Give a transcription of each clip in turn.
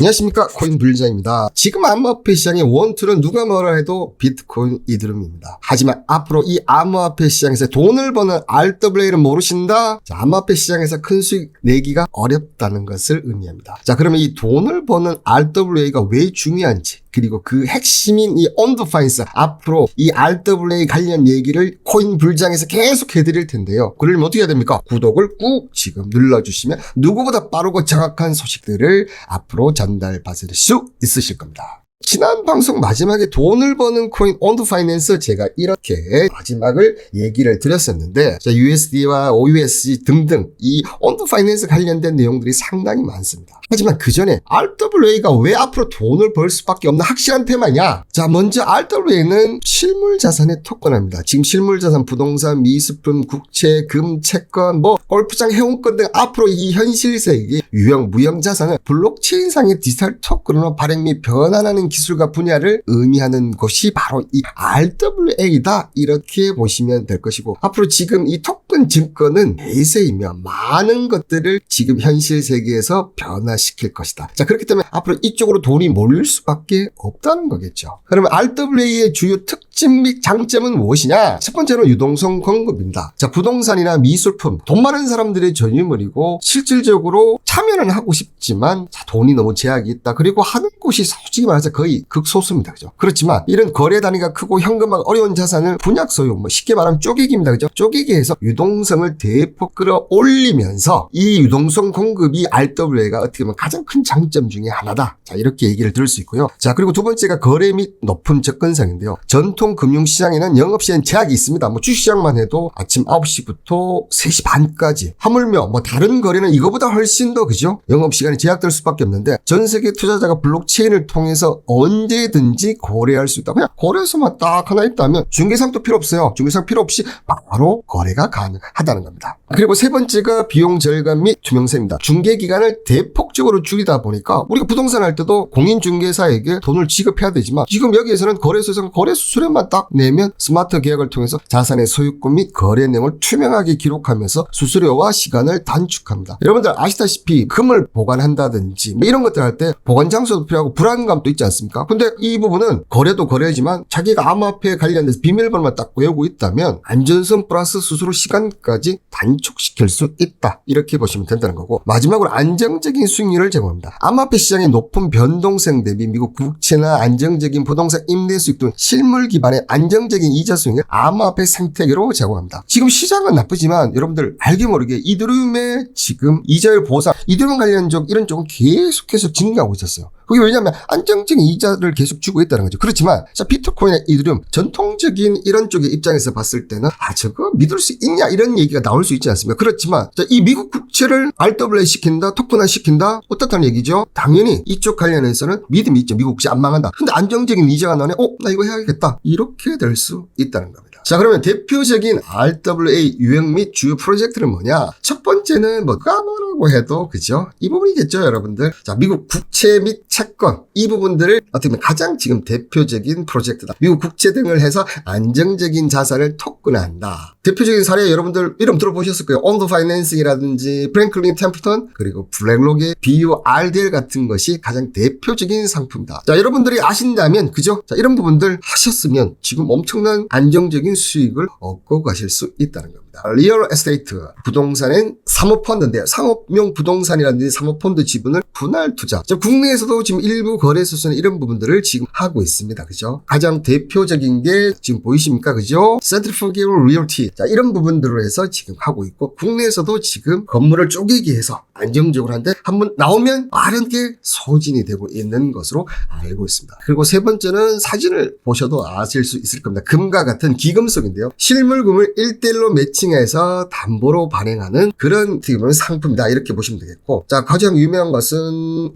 안녕하십니까, 코인 불자입니다. 지금 암호화폐 시장의 원투는 누가 뭐라 해도 비트코인, 이더리움입니다. 하지만 앞으로 이 암호화폐 시장에서 돈을 버는 RWA를 모르신다? 자, 암호화폐 시장에서 큰 수익 내기가 어렵다는 것을 의미합니다. 자, 그러면 이 돈을 버는 RWA가 왜 중요한지, 그리고 그 핵심인 이 언더파인스, 앞으로 이 RWA 관련 얘기를 코인 불장에서 계속 해드릴 텐데요. 그러려면 어떻게 해야 됩니까? 구독을 꾹 지금 눌러주시면 누구보다 빠르고 정확한 소식들을 앞으로 전달받을 수 있으실 겁니다. 지난 방송 마지막에 돈을 버는 코인 온드 파이낸스 제가 이렇게 마지막을 얘기를 드렸었는데, 자, USD와 OUSD 등등 이 온드 파이낸스 관련된 내용들이 상당히 많습니다. 하지만 그 전에 RWA가 왜 앞으로 돈을 벌 수밖에 없는 확실한 테마냐? 자, 먼저 RWA는 실물 자산의 토큰입니다. 지금 실물 자산, 부동산, 미술품, 국채, 금, 채권, 골프장 회원권 등 앞으로 이 현실 세계 유형, 무형 자산을 블록체인상의 디지털 토큰으로 발행 및 변환하는 기술과 분야를 의미하는 것이 바로 이 RWA다, 이렇게 보시면 될 것이고, 앞으로 지금 이 토큰 증권은 대세이며 많은 것들을 지금 현실 세계에서 변화시킬 것이다. 자, 그렇기 때문에 앞으로 이쪽으로 돈이 몰릴 수밖에 없다는 거겠죠. 그러면 RWA의 주요 특징 및 장점은 무엇이냐? 첫 번째로 유동성 공급입니다. 자, 부동산이나 미술품, 돈 많은 사람들의 전유물이고, 실질적으로 참여는 하고 싶지만 돈이 너무 제약이 있다. 그리고 하는 곳이 솔직히 말해서 거의 극소수입니다. 그죠? 그렇지만 이런 거래 단위가 크고 현금화가 어려운 자산을 분약 소유, 쉽게 말하면 쪼개기입니다. 그죠? 쪼개기 해서 유동성을 대폭 끌어올리면서 이 유동성 공급이 RWA가 어떻게 보면 가장 큰 장점 중에 하나다. 자, 이렇게 얘기를 들을 수 있고요. 자, 그리고 두 번째가 거래 및 높은 접근성인데요. 전통 금융시장에는 영업시간 제약이 있습니다. 주식시장만 해도 아침 9시부터 3시 반까지, 하물며 다른 거래는 이거보다 훨씬 더, 그죠? 영업시간이 제약될 수밖에 없는데, 전 세계 투자자가 블록체인을 통해서 언제든지 거래할 수 있다. 그냥 거래소만 딱 하나 있다면 중개상도 필요 없어요. 중개상 필요 없이 바로 거래가 가능하다는 겁니다. 그리고 세 번째가 비용 절감 및 투명성입니다. 중개기간을 대폭적으로 줄이다 보니까 우리가 부동산 할 때도 공인중개사에게 돈을 지급해야 되지만, 지금 여기에서는 거래소에서 거래 수수료만 딱 내면 스마트 계약을 통해서 자산의 소유권 및 거래 내용을 투명하게 기록하면서 수수료와 시간을 단축합니다. 여러분들 아시다시피 금을 보관한다든지 이런 것들 할 때 보관 장소도 필요하고 불안감도 있지 않습니까? 근데 이 부분은 거래도 거래지만 자기가 암호화폐에 관련돼서 비밀번호만 딱 외우고 있다면 안전성 플러스 수수료 시간까지 단축시킬 수 있다, 이렇게 보시면 된다는 거고, 마지막으로 안정적인 수익률을 제공합니다. 암호화폐 시장의 높은 변동성 대비 미국 국채나 안정적인 부동산 임대 수익 등 실물 기반의 안정적인 이자 수익을 암호화폐 생태계로 제공합니다. 지금 시장은 나쁘지만 여러분들 알게 모르게 이더리움의 지금 이자율 보상, 이더리움 관련 이런 쪽은 계속해서 증가하고 있었어요. 그게 왜냐하면 안정적인 이자를 계속 주고 있다는 거죠. 그렇지만 자, 비트코인이나 이더리움, 전통적인 이런 쪽의 입장에서 봤을 때는 저거 믿을 수 있냐, 이런 얘기가 나올 수 있지 않습니까? 그렇지만 자, 이 미국 국채를 RWA 시킨다, 토큰화 시킨다, 어떻다는 얘기죠? 당연히 이쪽 관련해서는 믿음이 있죠. 미국 국채 안 망한다. 근데 안정적인 이자가 나네. 나 이거 해야겠다. 이렇게 될 수 있다는 겁니다. 자, 그러면 대표적인 RWA 유형 및 주요 프로젝트는 뭐냐? 첫 번째는 누가 뭐라고 해도, 그죠? 이 부분이겠죠, 여러분들. 자, 미국 국채 및 채권, 이 부분들을 어떻게 보면 가장 지금 대표적인 프로젝트다. 미국 국채 등을 해서 안정적인 자산을 토큰화한다. 대표적인 사례 여러분들 이름 들어보셨을 거예요. 온더 파이낸싱이라든지 프랭클린 템플턴, 그리고 블랙록의 BURDL 같은 것이 가장 대표적인 상품이다. 자, 여러분들이 아신다면, 그죠? 자, 이런 부분들 하셨으면 지금 엄청난 안정적인 수익을 얻고 가실 수 있다는 겁니다. 리얼 에스테이트, 부동산은 사모펀드인데요. 상업용 부동산이라든지 사모펀드 지분을 분할 투자. 국내에서도 지금 일부 거래소에서는 이런 부분들을 지금 하고 있습니다. 그죠? 가장 대표적인 게 지금 보이십니까? 그죠? 센트리퓨기얼 리얼티. 자, 이런 부분들로 해서 지금 하고 있고, 국내에서도 지금 건물을 쪼개기 해서 안정적으로 하는데 한번 나오면 빠르게 소진이 되고 있는 것으로 알고 있습니다. 그리고 세 번째는 사진을 보셔도 아실 수 있을 겁니다. 금과 같은 기금속인데요. 실물금을 1대1로 매칭해서 담보로 발행하는 그런 상품이다, 이렇게 보시면 되겠고, 자, 가장 유명한 것은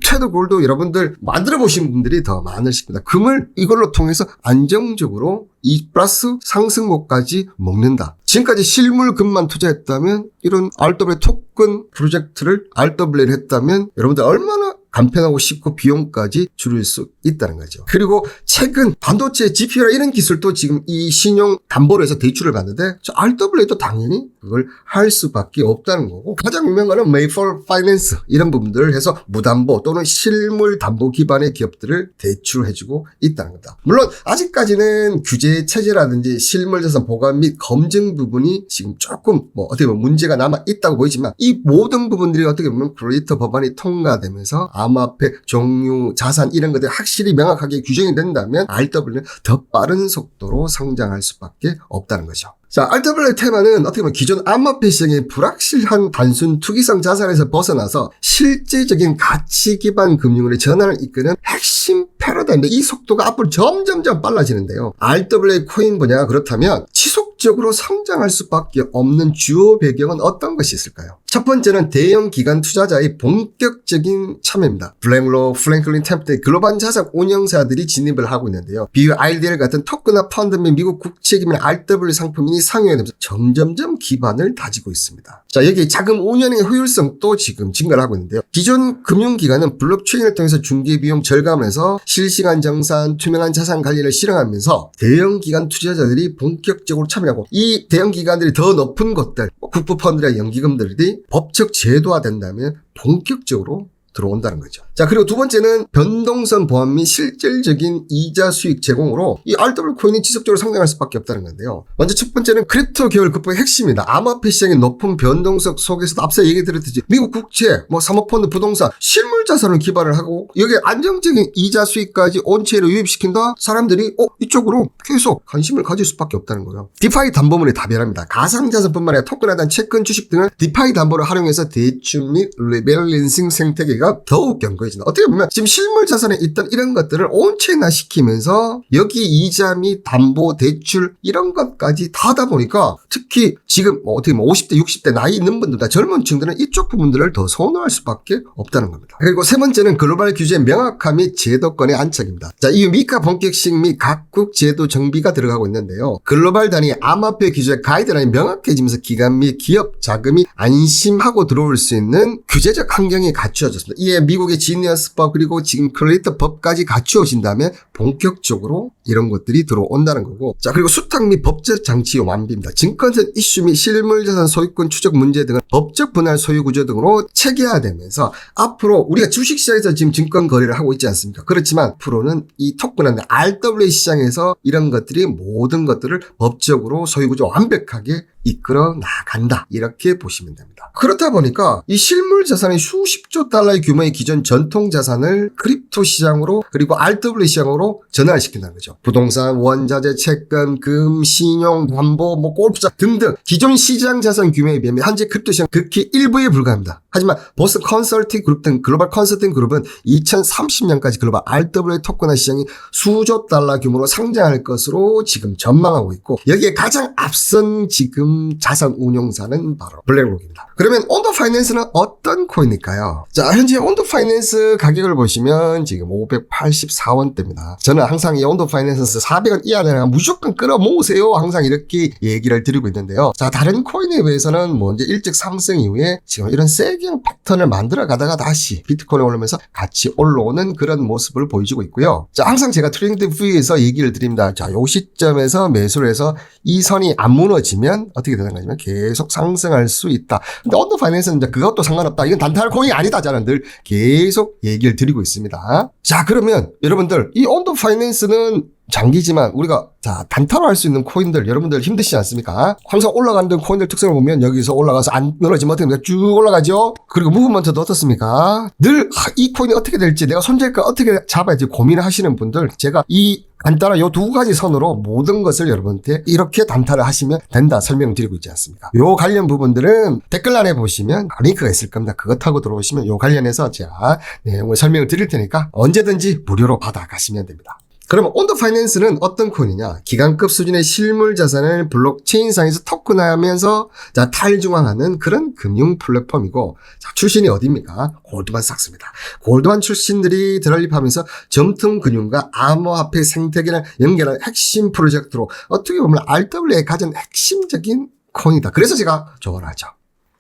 트레드 골드. 여러분들 만들어 보신 분들이 더 많으실 겁니다. 금을 이걸로 통해서 안정적으로 2 플러스 상승고까지 먹는다. 지금까지 실물금만 투자했다면, 이런 RWA 토큰 프로젝트를 RWA를 했다면 여러분들 얼마나 간편하고 쉽고 비용까지 줄일 수 있다는 거죠. 그리고 최근 반도체 GPU라 이런 기술도 지금 이 신용 담보로 해서 대출을 받는데 RWA도 당연히 그걸 할 수밖에 없다는 거고, 가장 유명한 거는 Mayfair Finance 이런 부분들을 해서 무담보 또는 실물 담보 기반의 기업들을 대출해주고 있다는 겁니다. 물론 아직까지는 규제 체제라든지 실물자산 보관 및 검증 부분이 지금 조금 어떻게 보면 문제가 남아 있다고 보이지만, 이 모든 부분들이 어떻게 보면 크리에이터 법안이 통과되면서 암호화폐 종류 자산 이런 것들이 확실히 명확하게 규정이 된다면 RW는 더 빠른 속도로 성장할 수밖에 없다는 거죠. 자, RWA 테마는 어떻게 보면 기존 암호화폐 시장의 불확실한 단순 투기성 자산에서 벗어나서 실제적인 가치 기반 금융으로 전환을 이끄는 핵심 패러다임인데, 이 속도가 앞으로 점점점 빨라지는데요. RWA 코인 분야가 그렇다면 지속적으로 성장할 수밖에 없는 주요 배경은 어떤 것이 있을까요? 첫 번째는 대형 기관 투자자의 본격적인 참여입니다. 블랙로, 프랭클린 템플 글로벌 자산 운영사들이 진입을 하고 있는데요. BU IDL 같은 토크나 펀드 및 미국 국채기밀 RW 상품이 상용화되면서 점점점 기반을 다지고 있습니다. 자, 여기 자금 운영의 효율성도 지금 증가를 하고 있는데요. 기존 금융기관은 블록체인을 통해서 중개비용 절감을 해서 실시간 정산, 투명한 자산 관리를 실행하면서 대형 기관 투자자들이 본격적으로 참여하고, 이 대형 기관들이 더 높은 것들, 국부펀드나 연기금들이 법적 제도화된다면 본격적으로 들어온다는 거죠. 자, 그리고 두 번째는 변동성 보완 및 실질적인 이자 수익 제공으로 이 RW 코인이 지속적으로 성장할 수밖에 없다는 건데요. 먼저 첫 번째는 크립토 계열 극복의 핵심입니다. 암호화폐 시장의 높은 변동성 속에서도 앞서 얘기 드렸듯이 미국 국채, 사모펀드, 부동산, 실물 자산을 기반을 하고 여기에 안정적인 이자 수익까지 온체로 유입시킨다? 사람들이 이쪽으로 계속 관심을 가질 수밖에 없다는 거예요. 디파이 담보물의 다변화입니다. 가상자산뿐만 아니라 토큰에 채권, 주식 등을 디파이 담보를 활용해서 대출 및 리밸런싱 생태계가 더욱 견고해진다. 어떻게 보면 지금 실물 자산에 있던 이런 것들을 온체인화 시키면서 여기 이자 및 담보, 대출 이런 것까지 다 하다 보니까 특히 지금 어떻게 보면 50대, 60대 나이 있는 분들보다 젊은 층들은 이쪽 부분들을 더 선호할 수밖에 없다는 겁니다. 그리고 세 번째는 글로벌 규제의 명확함 및 제도권의 안착입니다. 자, 이 미카 본격식 및 각국 제도 정비가 들어가고 있는데요. 글로벌 단위 암호화폐 규제 가이드라인이 명확해지면서 기관 및 기업 자금이 안심하고 들어올 수 있는 규제적 환경이 갖추어졌습니다. 이에 미국의 지니어스법 그리고 지금 크리에이터 법까지 갖추어진다면 본격적으로 이런 것들이 들어온다는 거고, 자, 그리고 수탁 및 법적 장치 완비입니다. 증권세 이슈 및 실물자산 소유권 추적 문제 등은 법적 분할 소유 구조 등으로 체계화되면서 앞으로 우리가 주식시장에서 지금 증권 거래를 하고 있지 않습니까? 그렇지만 앞으로는 이 토큰한 RWA 시장에서 이런 것들이 모든 것들을 법적으로 소유 구조 완벽하게 이끌어 나간다, 이렇게 보시면 됩니다. 그렇다 보니까 이 실물 자산의 수십조 달러의 규모의 기존 전통 자산을 크립토 시장으로 그리고 RWA 시장으로 전환시킨다는 거죠. 부동산, 원자재, 채권, 금, 신용, 담보, 골프장 등등 기존 시장 자산 규모에 비하면 현재 크립토 시장 극히 일부에 불과합니다. 하지만 보스턴 컨설팅 그룹 등 글로벌 컨설팅 그룹은 2030년까지 글로벌 RWA 토큰화 시장이 수조 달러 규모로 상장할 것으로 지금 전망하고 있고, 여기에 가장 앞선 지금 자산 운용사는 바로 블랙록입니다. 그러면 온도 파이낸스는 어떤 코인일까요? 자, 현재 온도 파이낸스 가격을 보시면 지금 584원대입니다. 저는 항상 이 온도 파이낸스 400원 이하 되면 무조건 끌어모으세요, 항상 이렇게 얘기를 드리고 있는데요. 자, 다른 코인에 비해서는 이제 일찍 상승 이후에 지금 이런 세경 패턴을 만들어 가다가 다시 비트코인에 오르면서 같이 올라오는 그런 모습을 보여주고 있고요. 자, 항상 제가 트렌드 뷰에서 얘기를 드립니다. 자, 요 시점에서 매수를 해서 이 선이 안 무너지면 어떻게 되는 거냐면 계속 상승할 수 있다. 근데 온도 파이낸스는 이제 그것도 상관없다. 이건 단타할 코인이 아니다. 저는 늘 계속 얘기를 드리고 있습니다. 자, 그러면 여러분들 이 온도 파이낸스는 장기지만 우리가 단타로 할 수 있는 코인들 여러분들 힘드시지 않습니까? 항상 올라가는 코인들 특성을 보면 여기서 올라가서 안 늘어지면 어떻게 됩니까? 쭉 올라가죠? 그리고 무브먼트도 어떻습니까? 늘 이 코인이 어떻게 될지 내가 손절가 어떻게 잡아야지 고민을 하시는 분들, 제가 이 간단한 요 두 가지 선으로 모든 것을 여러분한테 이렇게 단타를 하시면 된다 설명드리고 있지 않습니까? 요 관련 부분들은 댓글란에 보시면 링크가 있을 겁니다. 그거 타고 들어오시면 요 관련해서 제가 내용을 설명을 드릴 테니까 언제든지 무료로 받아가시면 됩니다. 그러면 온도 파이낸스는 어떤 코인이냐? 기간급 수준의 실물 자산을 블록체인상에서 토큰화하면서 탈중앙하는 그런 금융 플랫폼이고, 출신이 어디입니까? 골드만삭스입니다. 골드만 출신들이 드랍하면서 점통금융과 암호화폐 생태계를 연결한 핵심 프로젝트로 어떻게 보면 RWA의 가장 핵심적인 코인이다. 그래서 제가 좋아하죠.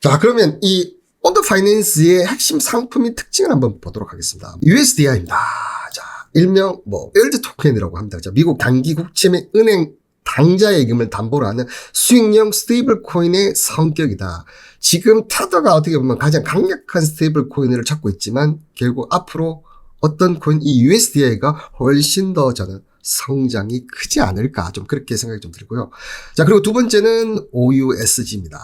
자, 그러면 이 온더 파이낸스의 핵심 상품인 특징을 한번 보도록 하겠습니다. USDI입니다. 자, 일명 월드 토큰이라고 합니다. 자, 미국 단기 국채 및 은행 당좌 예금을 담보로 하는 수익형 스테이블 코인의 성격이다. 지금 테더가 어떻게 보면 가장 강력한 스테이블 코인을 찾고 있지만 결국 앞으로 어떤 코인, 이 USDI가 훨씬 더 저는 성장이 크지 않을까, 좀 그렇게 생각이 좀 들고요. 자, 그리고 두 번째는 OUSG입니다.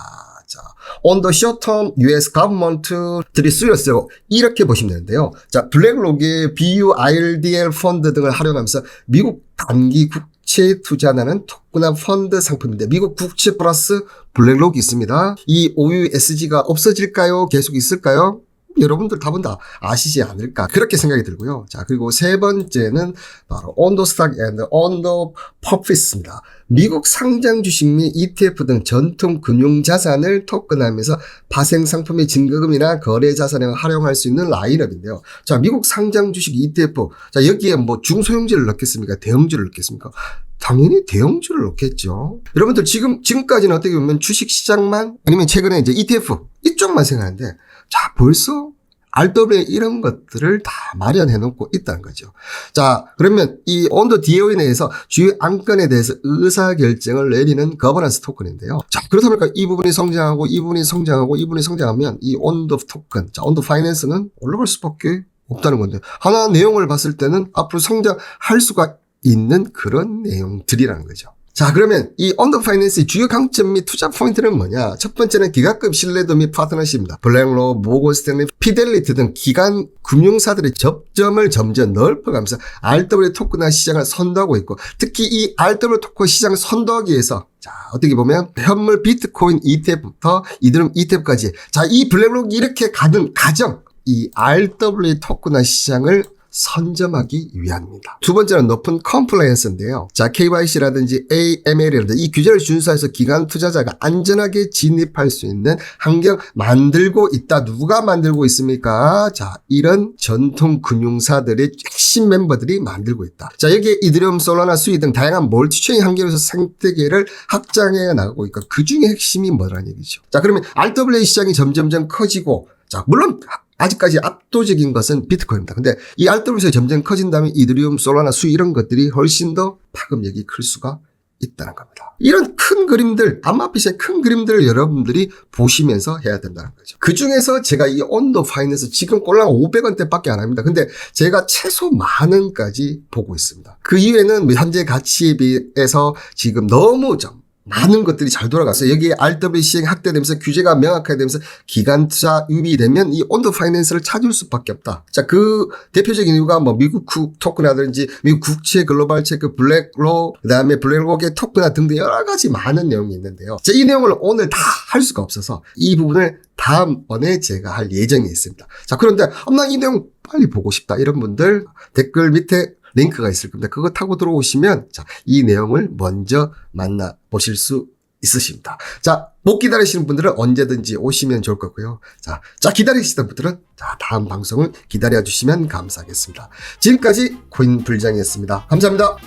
자, On the short term, US government들이 쓰였어요. 이렇게 보시면 되는데요. 자, 블랙록의 BUILDL 펀드 등을 활용하면서 미국 단기 국채에 투자하는 토큰화 펀드 상품인데, 미국 국채 플러스 블랙록이 있습니다. 이 OUSG가 없어질까요? 계속 있을까요? 여러분들 답은 다 아시지 않을까, 그렇게 생각이 들고요. 자, 그리고 세 번째는 바로 On the stock and on the profits입니다. 미국 상장 주식 및 ETF 등 전통 금융 자산을 토큰화하면서 파생 상품의 증거금이나 거래 자산에 활용할 수 있는 라인업인데요. 자, 미국 상장 주식 ETF. 자, 여기에 중소형주를 넣겠습니까? 대형주를 넣겠습니까? 당연히 대형주를 넣겠죠. 여러분들 지금까지는 어떻게 보면 주식 시장만, 아니면 최근에 이제 ETF 이쪽만 생각하는데, 자, 벌써 RWA 이런 것들을 다 마련해 놓고 있다는 거죠. 자, 그러면 이 온더 DAO 내에서 주요 안건에 대해서 의사결정을 내리는 거버넌스 토큰인데요. 자, 그렇다 보니까 이 부분이 성장하고 이 부분이 성장하고 이 부분이 성장하면 이 온더 토큰, 자, 온더 파이낸스는 올라갈 수밖에 없다는 건데, 하나 내용을 봤을 때는 앞으로 성장할 수가 있는 그런 내용들이라는 거죠. 자, 그러면 이 온더 파이낸스의 주요 강점 및 투자 포인트는 뭐냐? 첫 번째는 기관급 신뢰도 및 파트너십입니다. 블랙록, 모건 스탠리, 피델리티 등 기관 금융사들의 접점을 점점 넓혀가면서 RWA 토큰화 시장을 선도하고 있고, 특히 이 RWA 토큰 시장을 선도하기 위해서, 자, 어떻게 보면 현물 비트코인 ETF부터 이더리움 ETF까지, 자, 이 블랙록이 이렇게 가는 과정, 이 RWA 토큰화 시장을 선점하기 위함입니다. 두 번째는 높은 컴플라이언스인데요. 자, KYC라든지 AML이라든지 이 규제를 준수해서 기관 투자자가 안전하게 진입할 수 있는 환경 만들고 있다. 누가 만들고 있습니까? 자, 이런 전통 금융사들의 핵심 멤버들이 만들고 있다. 자, 여기에 이더리움, 솔라나, 수이 등 다양한 멀티체인 환경에서 생태계를 확장해 나가고 있고, 그 중에 핵심이 뭐라는 얘기죠. 자, 그러면 RWA 시장이 점점점 커지고, 자, 물론 아직까지 압도적인 것은 비트코인입니다. 근데 이 RWA에서 점점 커진다면 이더리움, 솔라나, 수이 이런 것들이 훨씬 더 파급력이 클 수가 있다는 겁니다. 이런 큰 그림들, 암호화폐시장의 큰 그림들을 여러분들이 보시면서 해야 된다는 거죠. 그 중에서 제가 이 온더 파이낸스 지금 꼴랑 500원대밖에 안 합니다. 근데 제가 최소 10,000원까지 보고 있습니다. 그 이후에는 현재 가치에 비해서 지금 너무 많은 것들이 잘 돌아갔어요. 여기에 RWA 시행이 확대되면서 규제가 명확하게 되면서 기관 투자 유입이 되면 이 온더 파이낸스를 찾을 수밖에 없다. 자, 그 대표적인 이유가 미국 토큰이라든지 미국 국채 글로벌 체크, 블랙록, 그다음에 블랙록의 토큰화 등등 여러 가지 많은 내용이 있는데요. 자, 이 내용을 오늘 다 할 수가 없어서 이 부분을 다음번에 제가 할 예정이 있습니다. 자, 그런데 나 이 내용 빨리 보고 싶다, 이런 분들 댓글 밑에 링크가 있을 겁니다. 그거 타고 들어오시면, 자, 이 내용을 먼저 만나보실 수 있으십니다. 자, 못 기다리시는 분들은 언제든지 오시면 좋을 거고요. 자, 기다리시던 분들은, 자, 다음 방송을 기다려주시면 감사하겠습니다. 지금까지 코인 불장이었습니다. 감사합니다.